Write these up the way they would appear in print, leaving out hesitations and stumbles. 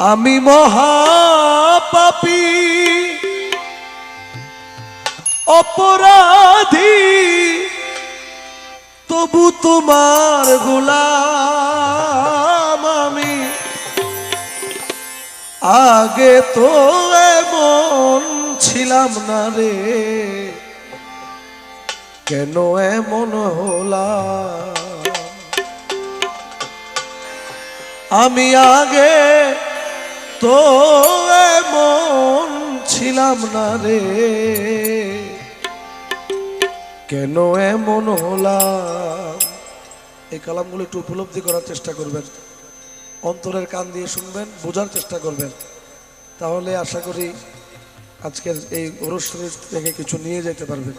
আমি মহাপাপী অপরাধী, তবু তোমার গোলাম আমি। আগে তো এমন ছিলাম না রে, কেন এমন হলাম? আমি আগে তো এমন ছিলাম না রে, কেন এমন হলাম? এই কালামগুলো একটু উপলব্ধি করার চেষ্টা করবেন, অন্তরের কান দিয়ে শুনবেন, বোঝার চেষ্টা করবেন, তাহলে আশা করি আজকের এই অনুষ্ঠান থেকে কিছু নিয়ে যেতে পারবেন।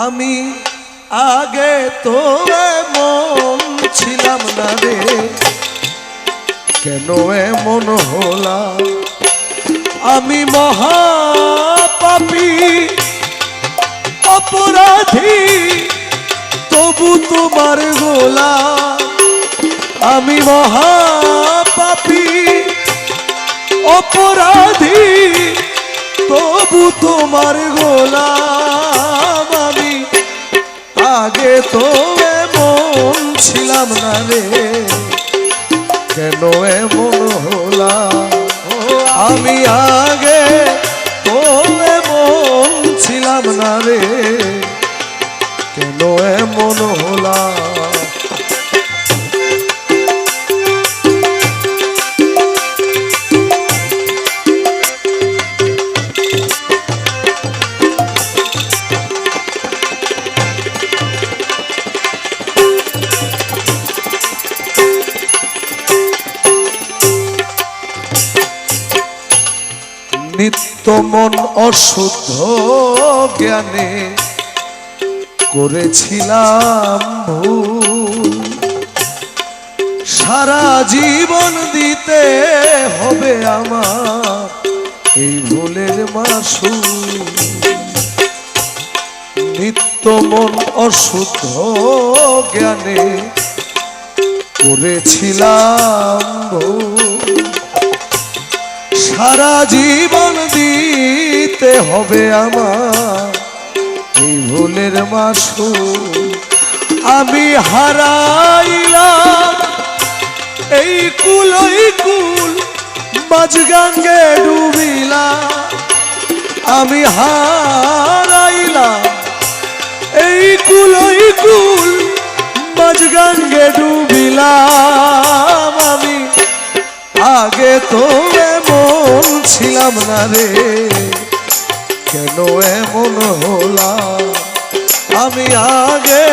আমি আগে তো এমন ছিলাম না রে, কেন এমন হলাম? আমি মহাপাপী অপরাধী, তবু তোমার গোলাম। আমি মহাপাপী অপরাধী, তবু তোমার গোলাম আমি। আগে তো এমন ছিলাম না রে, কেন এমন হলাম? আমি আগে তো এমন ছিলাম না রে, কেন এমন হলাম? নিত্য মন অশুদ্ধ জ্ঞানে করেছিলাম ভুল, সারা জীবন দিতে হবে আমার এই ভুলের মাসুল। নিত্য মন অশুদ্ধ জ্ঞানে করেছিলাম ভুল, সারা জীবন দিতে হবে আমার এই ভুলের মাসুল। আমি হারাইলাম এই কুল ওই কুল, মাঝগঙ্গে ডুবিলাম। আমি হারাইলাম এই কুল ওই কুল, মাঝগঙ্গে ডুবিলাম আমি। আগে তো এমন ছিলাম না রে, কেন এমন হলাম? আমি আগে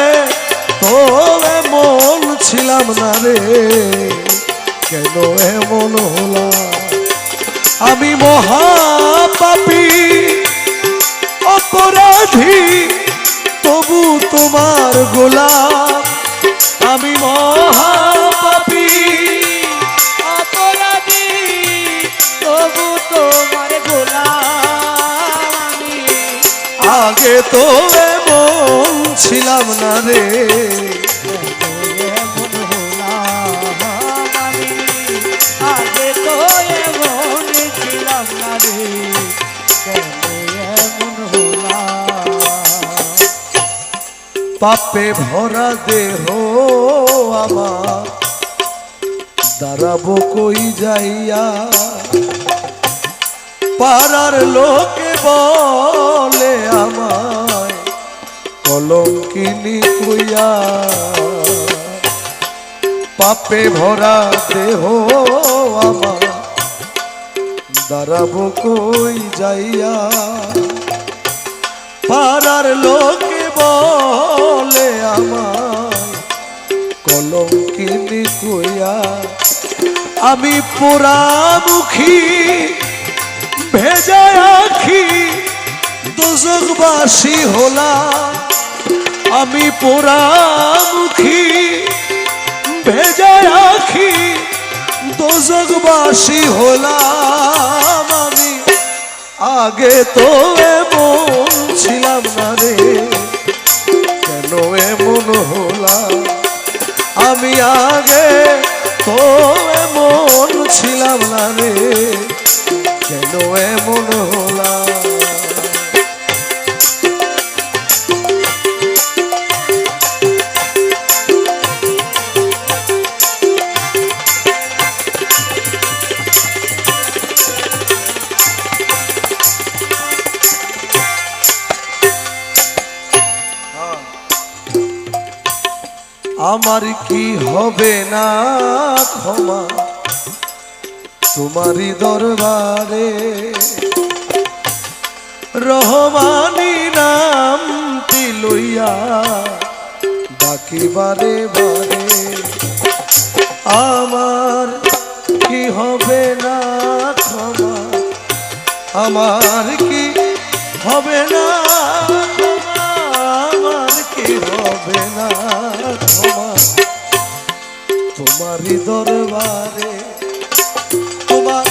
তো এমন ছিলাম না রে, কেন এমন হলাম? আমি মহাপাপী অপরাধী, তবু তোমার গোলাম। আমি মহাপাপী অপরাধী, তবু তোমার গোলাম আমি। আগে তো এমন ছিলাম না রে, এমন হলাম আমি। আগে তো এমন ছিলাম না রে, কেন এমন হলাম? পাপে ভরা দেহ আমার, দাঁড়াবো কই যাইয়া? পাড়ার লোকে বলে আমায় কলঙ্কিনী কইয়া। পাপে ভরা দেহ আমার, দাঁড়াবো কই যাইয়া? পাড়ার লোকে বলে আমায় কলঙ্কিনী কইয়া। আমি পোড়ামুখী ভেজা আখি, দোজখবাসী হলাম। আমি পোড়ামুখী ভেজা আখি, দোজখবাসী হলাম আমি। আগে তো এমন ছিলাম না রে, কেন এমন হলাম? আমি আগে তো এমন ছিলাম না রে, কেন এমন হলাম। আমার কি হবে না ক্ষমা তোমারই দরবারে, রহমানি নামটি লইয়া ডাকি বারে বারে। আমার কি হবে না ক্ষমা, আমার কি হবে না ক্ষমা, আমার কি হবে না ক্ষমা তোমারই দরবারে, তোমার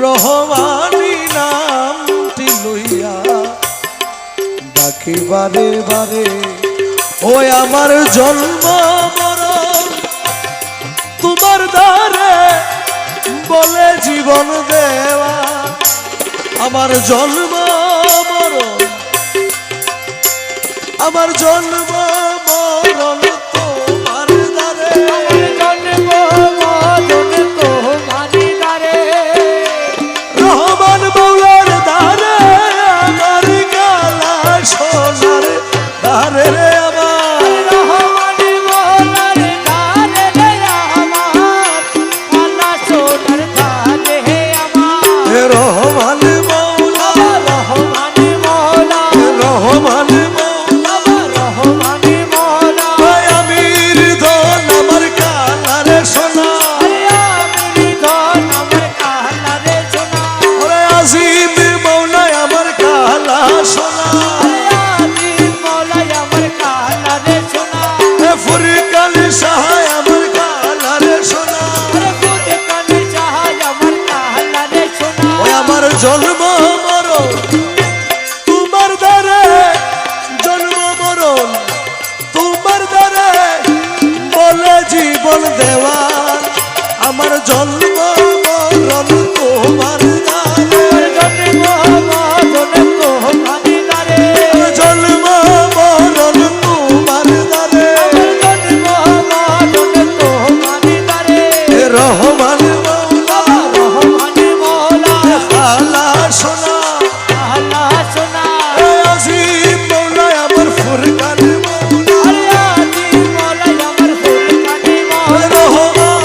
রহমানি নামটি লইয়া ডাকি বারে বারে। ওই আমার জন্ম মরণ তোমার দ্বারে বলে জীবন দেওয়া, আমার জন্ম মরণ, আমার জন্ম মরণ তোমার দ্বারে, জন্ম মরণ তোমার দ্বারে, রহমান মৌলার দ্বারে আমার গালা সোনার দ্বারে রে আমার, রহমান মৌলার দ্বারে রে আমার, গালা সোনার দ্বারে হে আমার, রহমান মৌলা, রহমান মৌলা, রহমান রহমান মৌলা, আমির ধন আমার কালারে সোনা, আমির ধন আমার কালারে সোনা, আজিম মৌলা আমার কালা সোনা, আজিম মৌলা আমার কালারে সোনা, ফুরকান সাহায় আমার কালারে সোনা, ফুরকান সাহায় আমার কালারে সোনা, ওই আমার জন্ম মরণ তোমার দ্বারে, জন্ম মরণ তোমার দ্বারে বলে জীবন দেওয়া, আমার জন্ম মরণ তোমার দ্বারে, জন্ম মরণ তোমার দ্বারে, জন্ম মরণ তোমার দ্বারে, জন্ম মরণ তোমার দ্বারে, রহমান মৌলা, রহমান মৌলা, কালা সোনা, কালা সোনা, আজিম মৌলা আমার ফুরকান মৌলা, আজিম মৌলা আমার ফুরকান মৌলা, রহমান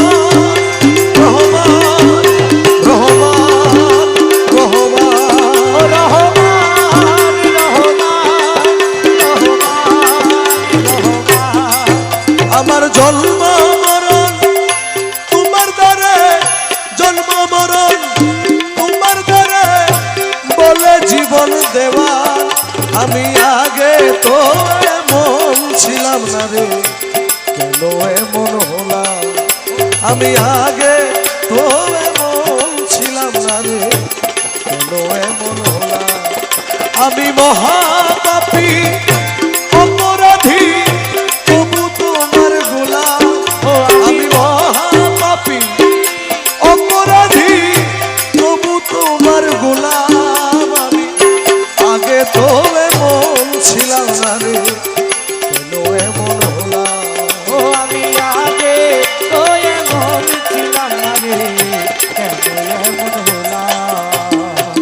রহমান রহমান রহমান, আমার জন্ম মরণ তোমার দ্বারে, জন্ম মরণ তোমার দ্বারে বলে জীবন দেওয়া, আমি আগে তো এমন ছিলাম না রে, কেন এমন হলাম, আমি আগে তো এমন ছিলাম না রে, কেন এমন হলাম, আমি মহাপাপী অপরাধী তবু তোমার গোলাম, আমি মহাপাপী অপরাধী তবু তোমার গোলাম, আমি আগে তো এমন ছিলাম না রে, কেন এমন হলাম, ও আমি আগে তো এমন ছিলাম না রে, কেন এমন হলাম,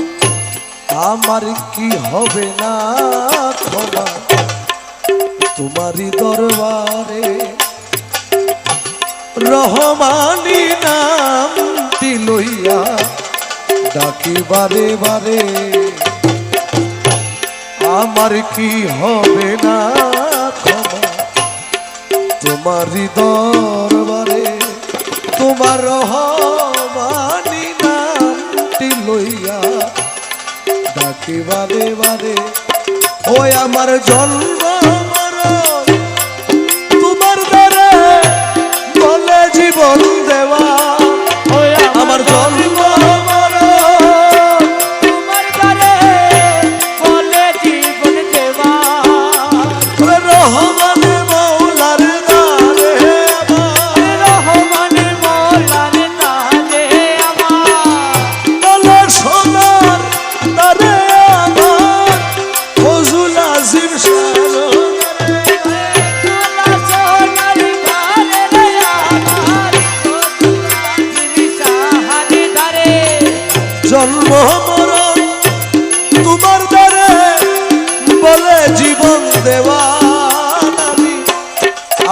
আমার কি হবে না ক্ষমা তোমারই দরবারে, রহমানি নামটি লইয়া ডাকি বারে বারে, আমার কি হবে না ক্ষমা তোমারই দরবারে, তোমার রহমানি নামটি লইয়া ডাকি বারে বারে। ওই আমার জন্ম মরণ তোমার দ্বারে বলে জীবন দেওয়া, ওই আমার জন্ম মরণ তোমার দ্বারে বলে জীবন দেওয়া, রহমান মৌলার দ্বারে আমার, রহমান মৌলার দ্বারে আমার,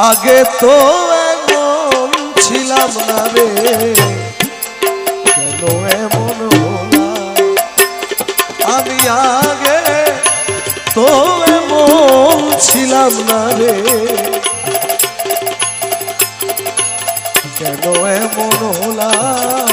আগে তো এমন ছিলাম না রে, কেন এমন হলাম? আমি আগে তো এমন ছিলাম না রে, কেন এমন হলাম?